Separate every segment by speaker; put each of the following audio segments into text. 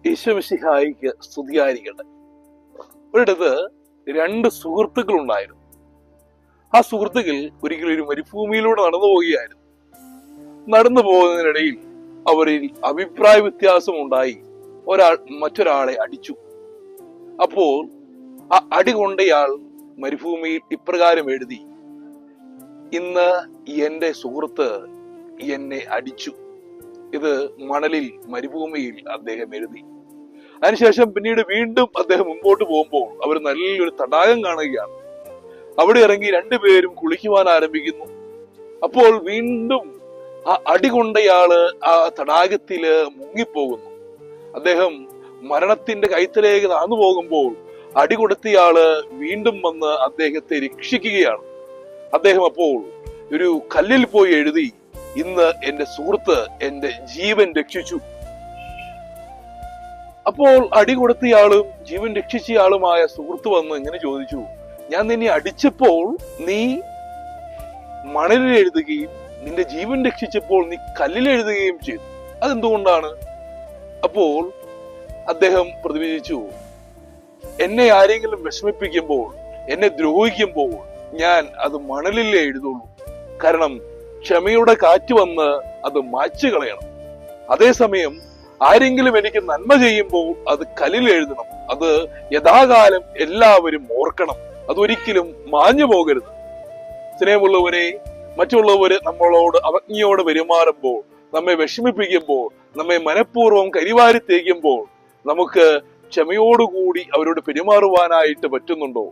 Speaker 1: ഈശോമിശിഹായിക്ക് സ്തുതിയായിരിക്കട്ടെ. ഒരിടത്ത് രണ്ട് സുഹൃത്തുക്കൾ ഉണ്ടായിരുന്നു. ആ സുഹൃത്തുക്കൾ ഒരിക്കലും ഒരു മരുഭൂമിയിലൂടെ നടന്നു പോവുകയായിരുന്നു. നടന്നു പോകുന്നതിനിടയിൽ അവരിൽ അഭിപ്രായ വ്യത്യാസം ഉണ്ടായി. ഒരാൾ മറ്റൊരാളെ അടിച്ചു. അപ്പോൾ ആ അടി കൊണ്ടയാൾ മരുഭൂമിയിൽ ഇപ്രകാരം എഴുതി: ഇന്ന് എന്റെ സുഹൃത്ത് എന്നെ അടിച്ചു. ഇത് മണലിൽ മരുഭൂമിയിൽ അദ്ദേഹം എഴുതി. അതിനുശേഷം പിന്നീട് വീണ്ടും അദ്ദേഹം മുമ്പോട്ട് പോകുമ്പോൾ അവർ നല്ലൊരു തടാകം കാണുകയാണ്. അവിടെ ഇറങ്ങി രണ്ടുപേരും കുളിക്കുവാൻ ആരംഭിക്കുന്നു. അപ്പോൾ വീണ്ടും ആ അടി കൊണ്ടയാള് ആ തടാകത്തില് മുങ്ങിപ്പോകുന്നു. അദ്ദേഹം മരണത്തിന്റെ കൈത്തലേക്ക് താന്നു പോകുമ്പോൾ അടി കൊടുത്തയാള് വീണ്ടും വന്ന് അദ്ദേഹത്തെ രക്ഷിക്കുകയാണ്. അദ്ദേഹം അപ്പോൾ ഒരു കല്ലിൽ പോയി എഴുതി: ഇന്ന് എന്റെ സുഹൃത്ത് എന്റെ ജീവൻ രക്ഷിച്ചു. അപ്പോൾ അടി കൊടുത്തയാളും ജീവൻ രക്ഷിച്ചയാളുമായ സുഹൃത്ത് വന്ന് ഇങ്ങനെ ചോദിച്ചു: ഞാൻ നിന്നെ അടിച്ചപ്പോൾ നീ മണലിൽ എഴുതുകയും നിന്റെ ജീവൻ രക്ഷിച്ചപ്പോൾ നീ കല്ലിൽ എഴുതുകയും ചെയ്തു, അതെന്തുകൊണ്ടാണ്? അപ്പോൾ അദ്ദേഹം പ്രതിവചിച്ചു: എന്നെ ആരെങ്കിലും വിഷമിപ്പിക്കുമ്പോൾ, എന്നെ ദ്രോഹിക്കുമ്പോൾ ഞാൻ അത് മണലിലേ എഴുതുള്ളൂ. കാരണം ക്ഷമയുടെ കാറ്റ് വന്ന് അത് മായ്ച്ചു കളയണം. അതേസമയം ആരെങ്കിലും എനിക്ക് നന്മ ചെയ്യുമ്പോൾ അത് കല്ലിൽ എഴുതണം. അത് യഥാകാലം എല്ലാവരും ഓർക്കണം. അതൊരിക്കലും മാഞ്ഞു പോകരുത്. സ്നേഹമുള്ളവരെ, മറ്റുള്ളവര് നമ്മളോട് അവജ്ഞയോടെ പെരുമാറുമ്പോൾ, നമ്മെ വിഷമിപ്പിക്കുമ്പോൾ, നമ്മെ മനഃപൂർവ്വം കരിവാരി തേക്കുമ്പോൾ നമുക്ക് ക്ഷമയോടുകൂടി അവരോട് പെരുമാറുവാനായിട്ട് പറ്റുന്നുണ്ടോ?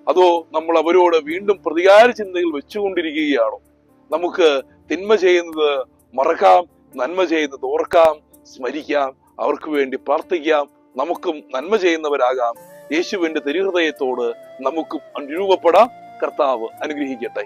Speaker 1: അതോ നമ്മൾ അവരോട് വീണ്ടും പ്രതികാര ചിന്തകൾ വെച്ചുകൊണ്ടിരിക്കുകയാണോ? നമുക്ക് തിന്മ ചെയ്യുന്നത് മറക്കാം, നന്മ ചെയ്യുന്നത് ഓർക്കാം, സ്മരിക്കാം, അവർക്ക് വേണ്ടി പ്രാർത്ഥിക്കാം. നമുക്കും നന്മ ചെയ്യുന്നവരാകാം. യേശുവിന്റെ തിരുഹൃദയത്തോട് നമുക്കും അനുരൂപപ്പെടാം. കർത്താവ് അനുഗ്രഹിക്കട്ടെ.